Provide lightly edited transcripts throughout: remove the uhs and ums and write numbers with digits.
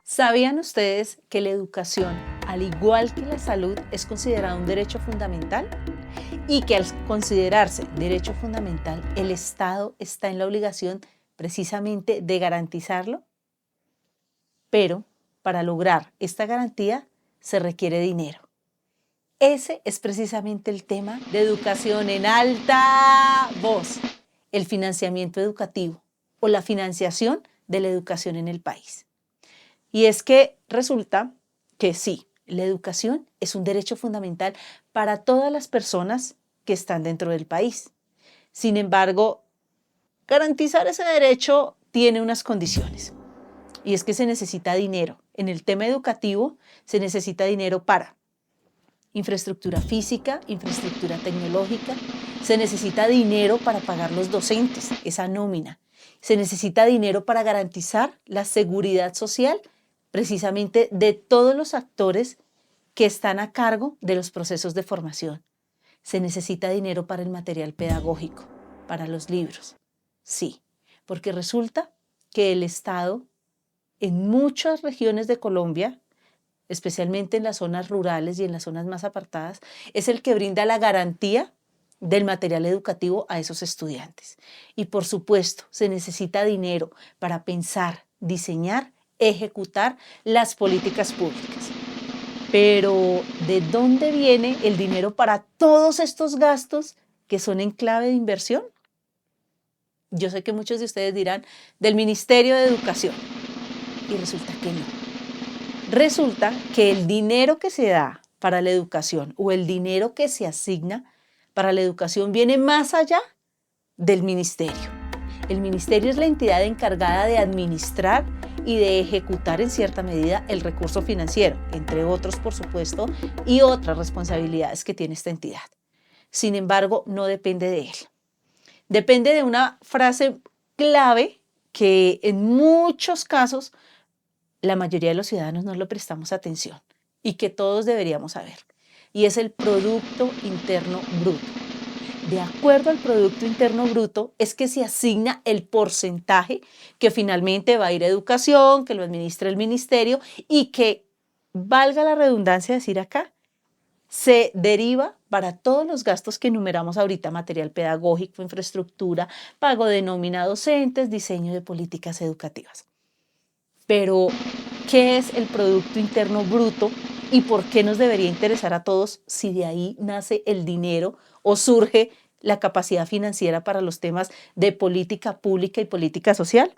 ¿Sabían ustedes que la educación, al igual que la salud, es considerada un derecho fundamental? Y que al considerarse derecho fundamental, el Estado está en la obligación precisamente de garantizarlo. Pero para lograr esta garantía se requiere dinero. Ese es precisamente el tema de educación en alta voz, el financiamiento educativo o la financiación de la educación en el país. Y es que resulta que sí, la educación es un derecho fundamental para todas las personas que están dentro del país. Sin embargo, garantizar ese derecho tiene unas condiciones. Y es que se necesita dinero. En el tema educativo se necesita dinero para infraestructura física, infraestructura tecnológica. Se necesita dinero para pagar los docentes, esa nómina. Se necesita dinero para garantizar la seguridad social precisamente de todos los actores que están a cargo de los procesos de formación. Se necesita dinero para el material pedagógico, para los libros. Sí, porque resulta que el Estado en muchas regiones de Colombia, especialmente en las zonas rurales y en las zonas más apartadas, es el que brinda la garantía del material educativo a esos estudiantes. Y por supuesto, se necesita dinero para pensar, diseñar, ejecutar las políticas públicas. Pero, ¿de dónde viene el dinero para todos estos gastos que son en clave de inversión? Yo sé que muchos de ustedes dirán, del Ministerio de Educación. Y resulta que no. Resulta que el dinero que se da para la educación o el dinero que se asigna para la educación viene más allá del ministerio. El ministerio es la entidad encargada de administrar y de ejecutar en cierta medida el recurso financiero, entre otros, por supuesto, y otras responsabilidades que tiene esta entidad. Sin embargo, no depende de él. Depende de una frase clave que en muchos casos la mayoría de los ciudadanos no le prestamos atención y que todos deberíamos saber, y es el Producto Interno Bruto. De acuerdo al Producto Interno Bruto es que se asigna el porcentaje que finalmente va a ir a educación, que lo administra el ministerio y que, valga la redundancia decir acá, se deriva para todos los gastos que enumeramos ahorita: material pedagógico, infraestructura, pago de nómina a docentes, diseño de políticas educativas. Pero, ¿qué es el Producto Interno Bruto y por qué nos debería interesar a todos si de ahí nace el dinero o surge la capacidad financiera para los temas de política pública y política social?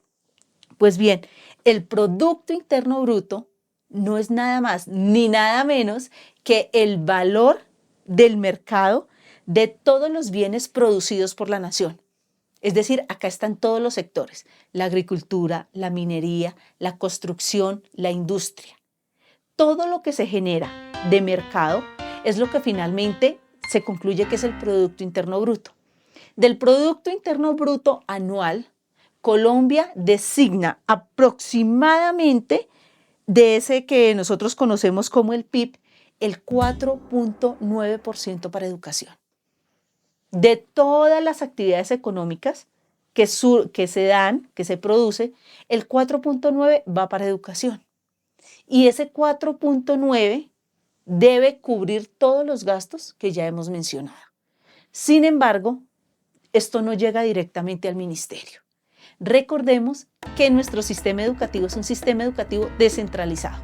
Pues bien, el Producto Interno Bruto no es nada más ni nada menos que el valor del mercado de todos los bienes producidos por la nación. Es decir, acá están todos los sectores: la agricultura, la minería, la construcción, la industria. Todo lo que se genera de mercado es lo que finalmente se concluye que es el Producto Interno Bruto. Del Producto Interno Bruto anual, Colombia designa aproximadamente de ese que nosotros conocemos como el PIB, el 4.9% para educación. De todas las actividades económicas que se dan, que se produce, el 4.9 va para educación. Y ese 4.9 debe cubrir todos los gastos que ya hemos mencionado. Sin embargo, esto no llega directamente al ministerio. Recordemos que nuestro sistema educativo es un sistema educativo descentralizado.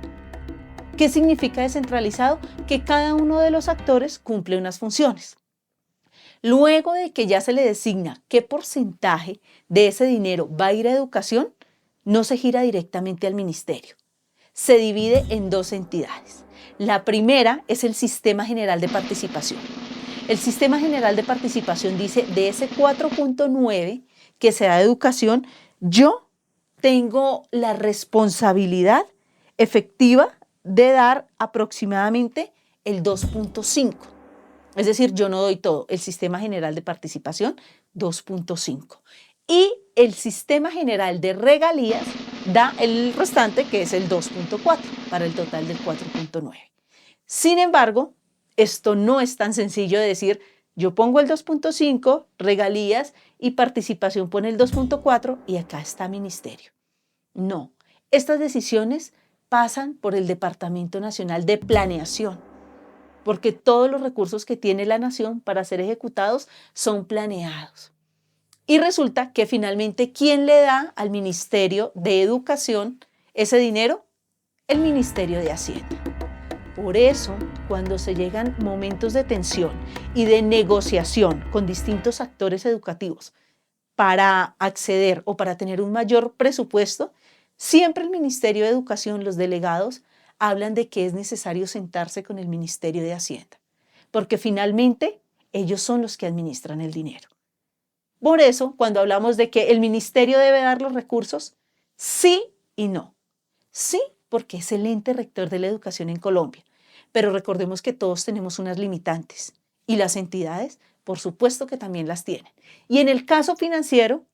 ¿Qué significa descentralizado? Que cada uno de los actores cumple unas funciones. Luego de que ya se le designa qué porcentaje de ese dinero va a ir a educación, no se gira directamente al ministerio. Se divide en dos entidades. La primera es el Sistema General de Participación. El Sistema General de Participación dice: de ese 4.9 que se da a educación, yo tengo la responsabilidad efectiva de dar aproximadamente el 2.5. Es decir, yo no doy todo. El Sistema General de Participación, 2.5. Y el Sistema General de Regalías da el restante, que es el 2.4, para el total del 4.9. Sin embargo, Esto no es tan sencillo de decir, yo pongo el 2.5, regalías y participación pone el 2.4 y acá está ministerio. No, estas decisiones pasan por el Departamento Nacional de Planeación, porque todos los recursos que tiene la nación para ser ejecutados son planeados. Y resulta que finalmente, ¿quién le da al Ministerio de Educación ese dinero? El Ministerio de Hacienda. Por eso, cuando se llegan momentos de tensión y de negociación con distintos actores educativos para acceder o para tener un mayor presupuesto, siempre el Ministerio de Educación, los delegados, hablan de que es necesario sentarse con el Ministerio de Hacienda, porque finalmente ellos son los que administran el dinero. Por eso, cuando hablamos de que el ministerio debe dar los recursos, sí y no. Sí, porque es el ente rector de la educación en Colombia, pero recordemos que todos tenemos unas limitantes y las entidades, por supuesto que también las tienen. Y en el caso financiero,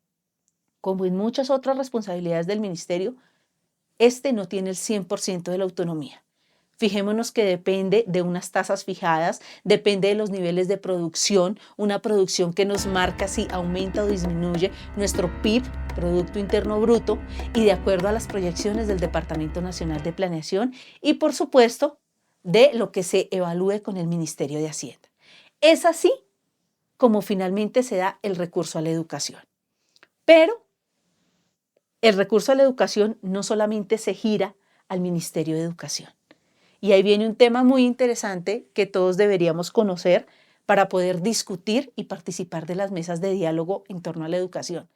como en muchas otras responsabilidades del ministerio, este no tiene el 100% de la autonomía. Fijémonos que depende de unas tasas fijadas, depende de los niveles de producción, una producción que nos marca si aumenta o disminuye nuestro PIB, Producto Interno Bruto, y de acuerdo a las proyecciones del Departamento Nacional de Planeación y, por supuesto, de lo que se evalúe con el Ministerio de Hacienda. Es así como finalmente se da el recurso a la educación. Pero el recurso a la educación no solamente se gira al Ministerio de Educación. Y ahí viene un tema muy interesante que todos deberíamos conocer para poder discutir y participar de las mesas de diálogo en torno a la educación.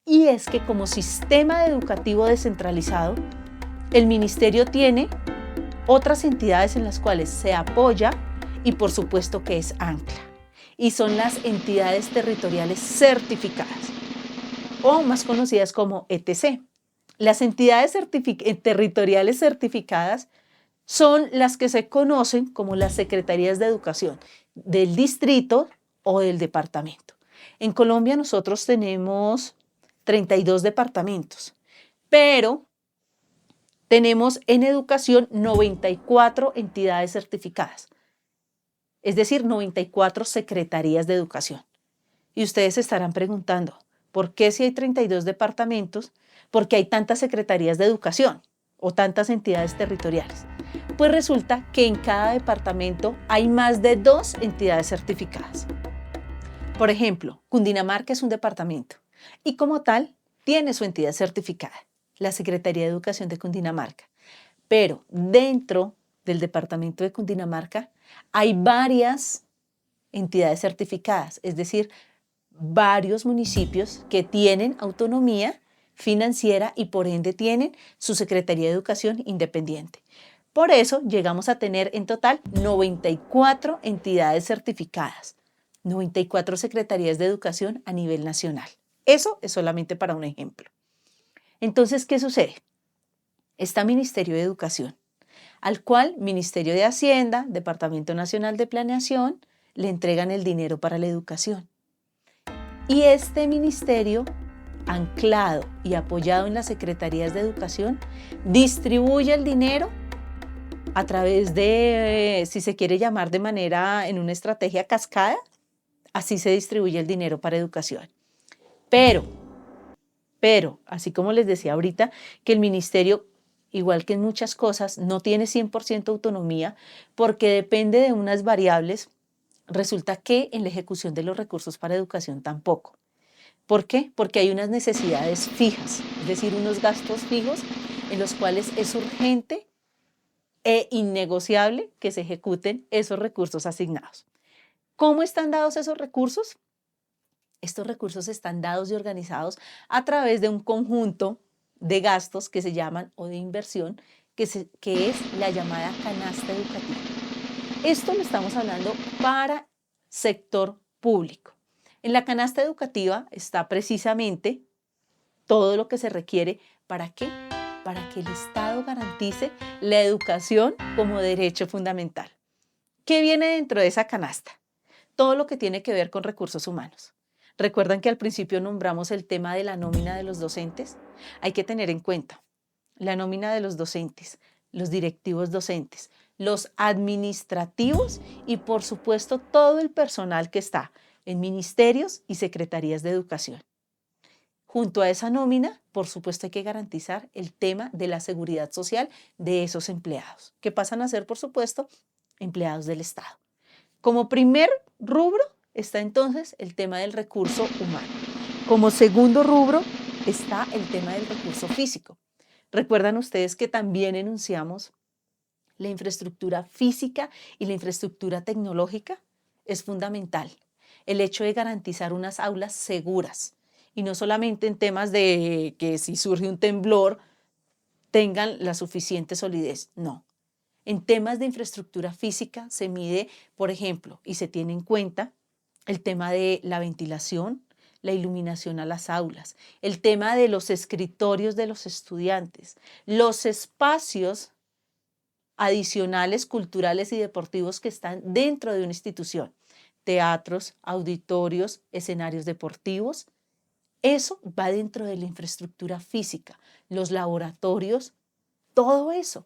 Y es que como sistema educativo descentralizado, el ministerio tiene otras entidades en las cuales se apoya y por supuesto que es ancla. Y son las entidades territoriales certificadas, o más conocidas como ETC. Las entidades territoriales certificadas son las que se conocen como las secretarías de educación del distrito o del departamento. En Colombia nosotros tenemos 32 departamentos, pero tenemos en educación 94 entidades certificadas, es decir, 94 secretarías de educación. Y ustedes se estarán preguntando, ¿por qué si hay 32 departamentos, por qué hay tantas secretarías de educación o tantas entidades territoriales? Pues resulta que en cada departamento hay más de 2 entidades certificadas. Por ejemplo, Cundinamarca es un departamento y como tal tiene su entidad certificada, la Secretaría de Educación de Cundinamarca. Pero dentro del departamento de Cundinamarca hay varias entidades certificadas, es decir, varios municipios que tienen autonomía financiera y por ende tienen su Secretaría de Educación independiente. Por eso llegamos a tener en total 94 entidades certificadas, 94 secretarías de educación a nivel nacional. Eso es solamente para un ejemplo. Entonces, ¿qué sucede? Está Ministerio de Educación, al cual Ministerio de Hacienda, Departamento Nacional de Planeación, le entregan el dinero para la educación. Y este ministerio, anclado y apoyado en las secretarías de educación, distribuye el dinero a través de, si se quiere llamar de manera, en una estrategia cascada, así se distribuye el dinero para educación. Pero, así como les decía ahorita, que el ministerio, igual que en muchas cosas, no tiene 100% autonomía porque depende de unas variables, resulta que en la ejecución de los recursos para educación tampoco. ¿Por qué? Porque hay unas necesidades fijas, es decir, unos gastos fijos en los cuales es urgente e innegociable que se ejecuten esos recursos asignados. ¿Cómo están dados esos recursos? Estos recursos están dados y organizados a través de un conjunto de gastos que se llaman o de inversión, que es la llamada canasta educativa. Esto lo estamos hablando para sector público. En la canasta educativa está precisamente todo lo que se requiere. ¿Para qué? Para que el Estado garantice la educación como derecho fundamental. ¿Qué viene dentro de esa canasta? Todo lo que tiene que ver con recursos humanos. ¿Recuerdan que al principio nombramos el tema de la nómina de los docentes? Hay que tener en cuenta la nómina de los docentes, los directivos docentes, los administrativos y por supuesto todo el personal que está en ministerios y secretarías de educación. Junto a esa nómina, por supuesto, hay que garantizar el tema de la seguridad social de esos empleados, que pasan a ser, por supuesto, empleados del Estado. Como primer rubro está entonces el tema del recurso humano. Como segundo rubro está el tema del recurso físico. Recuerdan ustedes que también enunciamos la infraestructura física y la infraestructura tecnológica. Es fundamental el hecho de garantizar unas aulas seguras. Y no solamente en temas de que si surge un temblor tengan la suficiente solidez, no. En temas de infraestructura física se mide, por ejemplo, y se tiene en cuenta el tema de la ventilación, la iluminación a las aulas, el tema de los escritorios de los estudiantes, los espacios adicionales culturales y deportivos que están dentro de una institución, teatros, auditorios, escenarios deportivos. Eso va dentro de la infraestructura física, los laboratorios, todo eso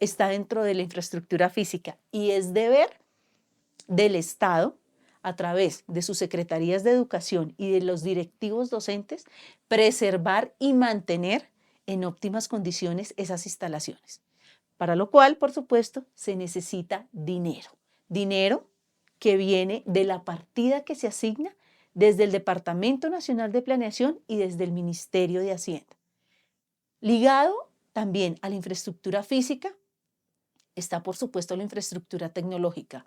está dentro de la infraestructura física y es deber del Estado, a través de sus secretarías de educación y de los directivos docentes, preservar y mantener en óptimas condiciones esas instalaciones. Para lo cual, por supuesto, se necesita dinero. Dinero que viene de la partida que se asigna desde el Departamento Nacional de Planeación y desde el Ministerio de Hacienda. Ligado también a la infraestructura física está, por supuesto, la infraestructura tecnológica,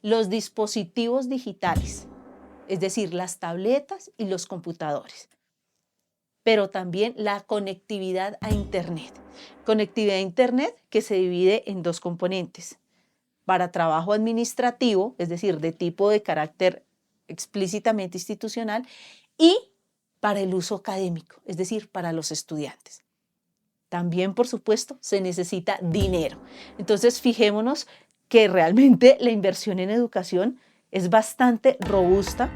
los dispositivos digitales, es decir, las tabletas y los computadores, pero también la conectividad a Internet. Conectividad a Internet que se divide en dos componentes. Para trabajo administrativo, es decir, de tipo de carácter explícitamente institucional, y para el uso académico, es decir, para los estudiantes. También, por supuesto, se necesita dinero. Entonces, fijémonos que realmente la inversión en educación es bastante robusta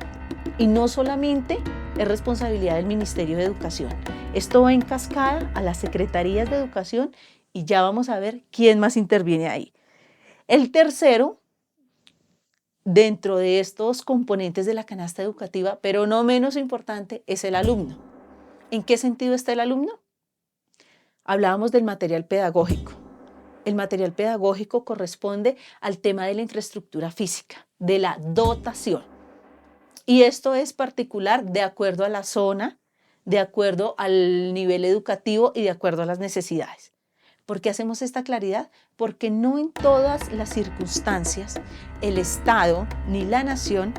y no solamente es responsabilidad del Ministerio de Educación. Esto va en cascada a las secretarías de educación y ya vamos a ver quién más interviene ahí. El tercero, dentro de estos componentes de la canasta educativa, pero no menos importante, es el alumno. ¿En qué sentido está el alumno? Hablábamos del material pedagógico. El material pedagógico corresponde al tema de la infraestructura física, de la dotación. Y esto es particular de acuerdo a la zona, de acuerdo al nivel educativo y de acuerdo a las necesidades. ¿Por qué hacemos esta claridad? Porque no en todas las circunstancias el Estado ni la nación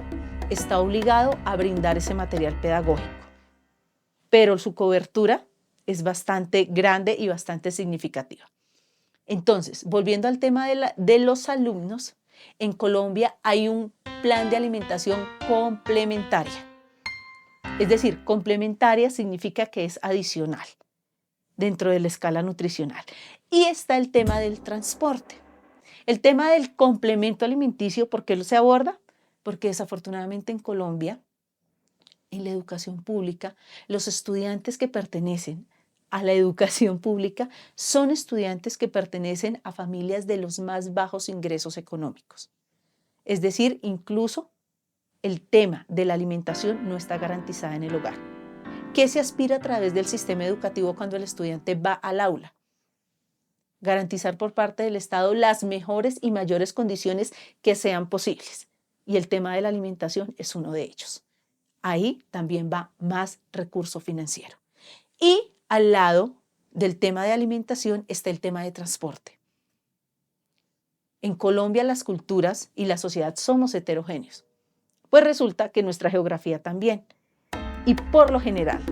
está obligado a brindar ese material pedagógico. Pero su cobertura es bastante grande y bastante significativa. Entonces, volviendo al tema de los alumnos, en Colombia hay un plan de alimentación complementaria. Es decir, complementaria significa que es adicional dentro de la escala nutricional. Y está el tema del transporte. El tema del complemento alimenticio, ¿por qué se aborda? Porque desafortunadamente en Colombia, en la educación pública, los estudiantes que pertenecen a la educación pública son estudiantes que pertenecen a familias de los más bajos ingresos económicos. Es decir, incluso el tema de la alimentación no está garantizada en el hogar. ¿Qué se aspira a través del sistema educativo cuando el estudiante va al aula? Garantizar por parte del Estado las mejores y mayores condiciones que sean posibles. Y el tema de la alimentación es uno de ellos. Ahí también va más recurso financiero. Y al lado del tema de alimentación está el tema de transporte. En Colombia las culturas y la sociedad somos heterogéneos. Pues resulta que nuestra geografía también. Y por lo general,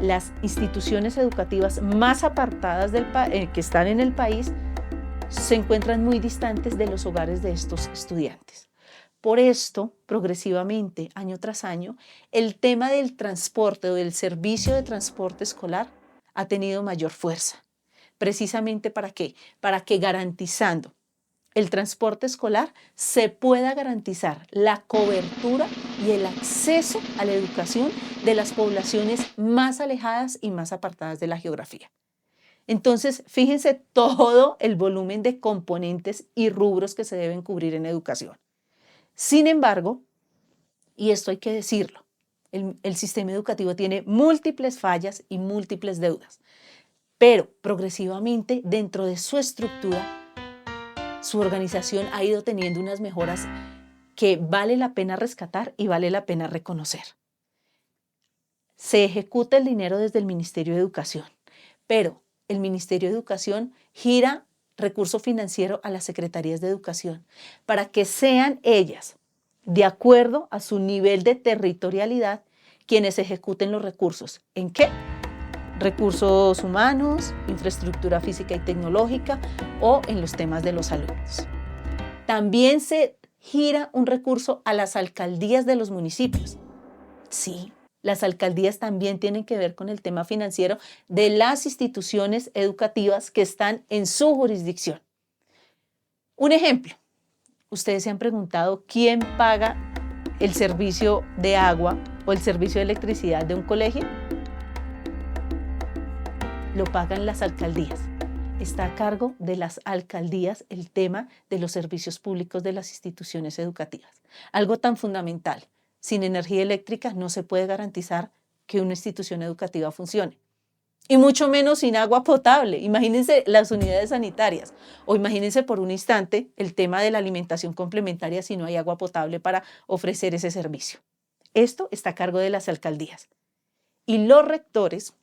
las instituciones educativas más apartadas que están en el país se encuentran muy distantes de los hogares de estos estudiantes. Por esto, progresivamente, año tras año, el tema del transporte o del servicio de transporte escolar ha tenido mayor fuerza. ¿Precisamente para qué? Para que garantizando el transporte escolar se pueda garantizar la cobertura y el acceso a la educación de las poblaciones más alejadas y más apartadas de la geografía. Entonces, fíjense todo el volumen de componentes y rubros que se deben cubrir en educación. Sin embargo, y esto hay que decirlo, el sistema educativo tiene múltiples fallas y múltiples deudas, pero progresivamente dentro de su estructura, su organización ha ido teniendo unas mejoras que vale la pena rescatar y vale la pena reconocer. Se ejecuta el dinero desde el Ministerio de Educación, pero el Ministerio de Educación gira recurso financiero a las secretarías de educación para que sean ellas, de acuerdo a su nivel de territorialidad, quienes ejecuten los recursos. ¿En qué? Recursos humanos, infraestructura física y tecnológica o en los temas de los alumnos. También se gira un recurso a las alcaldías de los municipios. Sí, las alcaldías también tienen que ver con el tema financiero de las instituciones educativas que están en su jurisdicción. Un ejemplo, ustedes se han preguntado quién paga el servicio de agua o el servicio de electricidad de un colegio. Lo pagan las alcaldías. Está a cargo de las alcaldías el tema de los servicios públicos de las instituciones educativas. Algo tan fundamental. Sin energía eléctrica no se puede garantizar que una institución educativa funcione. Y mucho menos sin agua potable. Imagínense las unidades sanitarias. O imagínense por un instante el tema de la alimentación complementaria si no hay agua potable para ofrecer ese servicio. Esto está a cargo de las alcaldías. Y los rectores,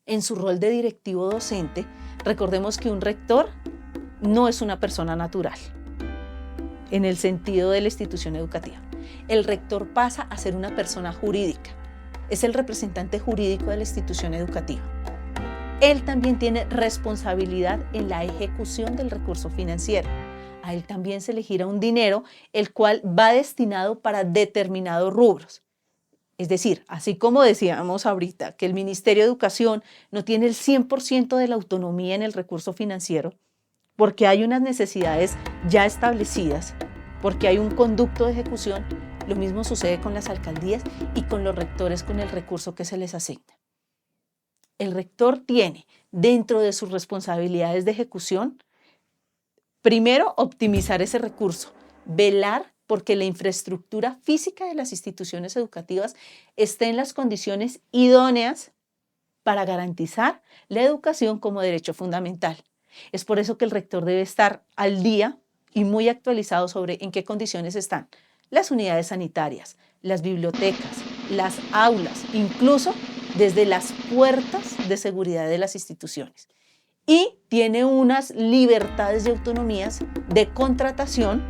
en su rol de directivo docente, recordemos que un rector no es una persona natural en el sentido de la institución educativa. El rector pasa a ser una persona jurídica. Es el representante jurídico de la institución educativa. Él también tiene responsabilidad en la ejecución del recurso financiero. A él también se le gira un dinero, el cual va destinado para determinados rubros. Es decir, así como decíamos ahorita que el Ministerio de Educación no tiene el 100% de la autonomía en el recurso financiero, porque hay unas necesidades ya establecidas, porque hay un conducto de ejecución, lo mismo sucede con las alcaldías y con los rectores con el recurso que se les asigna. El rector tiene dentro de sus responsabilidades de ejecución, primero, optimizar ese recurso, velar porque la infraestructura física de las instituciones educativas esté en las condiciones idóneas para garantizar la educación como derecho fundamental. Es por eso que el rector debe estar al día y muy actualizado sobre en qué condiciones están las unidades sanitarias, las bibliotecas, las aulas, incluso desde las puertas de seguridad de las instituciones. Y tiene unas libertades y autonomías de contratación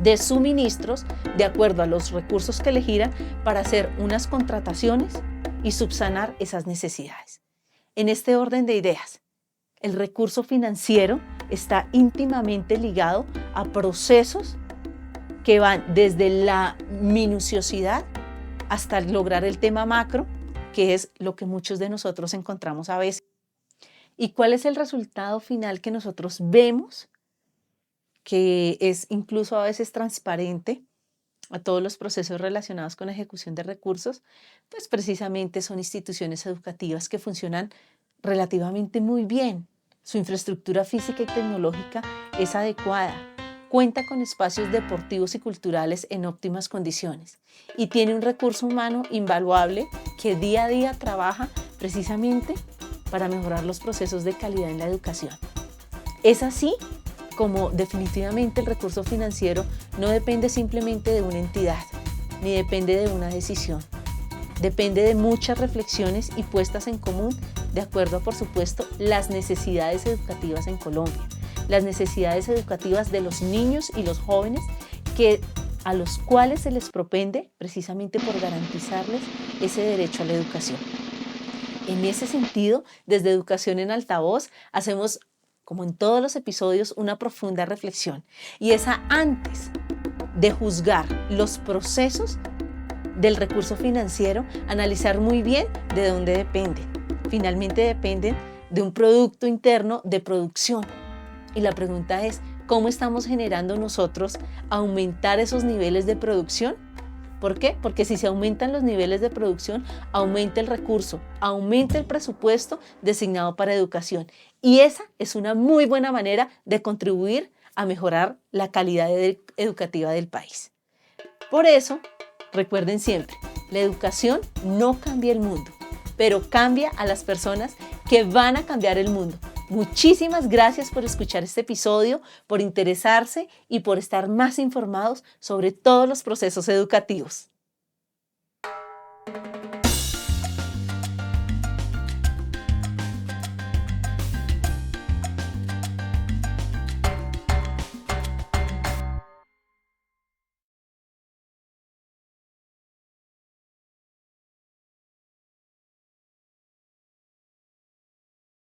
de suministros de acuerdo a los recursos que le giran para hacer unas contrataciones y subsanar esas necesidades. En este orden de ideas, el recurso financiero está íntimamente ligado a procesos que van desde la minuciosidad hasta lograr el tema macro, que es lo que muchos de nosotros encontramos a veces. ¿Y cuál es el resultado final que nosotros vemos? Que es incluso a veces transparente a todos los procesos relacionados con la ejecución de recursos, pues precisamente son instituciones educativas que funcionan relativamente muy bien. Su infraestructura física y tecnológica es adecuada, cuenta con espacios deportivos y culturales en óptimas condiciones y tiene un recurso humano invaluable que día a día trabaja precisamente para mejorar los procesos de calidad en la educación. Es así como definitivamente el recurso financiero no depende simplemente de una entidad, ni depende de una decisión. Depende de muchas reflexiones y puestas en común de acuerdo a, por supuesto, las necesidades educativas en Colombia, las necesidades educativas de los niños y los jóvenes a los cuales se les propende precisamente por garantizarles ese derecho a la educación. En ese sentido, desde Educación en Altavoz hacemos, como en todos los episodios, una profunda reflexión, y esa antes de juzgar los procesos del recurso financiero, analizar muy bien de dónde dependen. Finalmente dependen de un producto interno de producción. Y la pregunta es, ¿cómo estamos generando nosotros aumentar esos niveles de producción? ¿Por qué? Porque si se aumentan los niveles de producción, aumenta el recurso, aumenta el presupuesto designado para educación. Y esa es una muy buena manera de contribuir a mejorar la calidad educativa del país. Por eso, recuerden siempre, la educación no cambia el mundo, pero cambia a las personas que van a cambiar el mundo. Muchísimas gracias por escuchar este episodio, por interesarse y por estar más informados sobre todos los procesos educativos.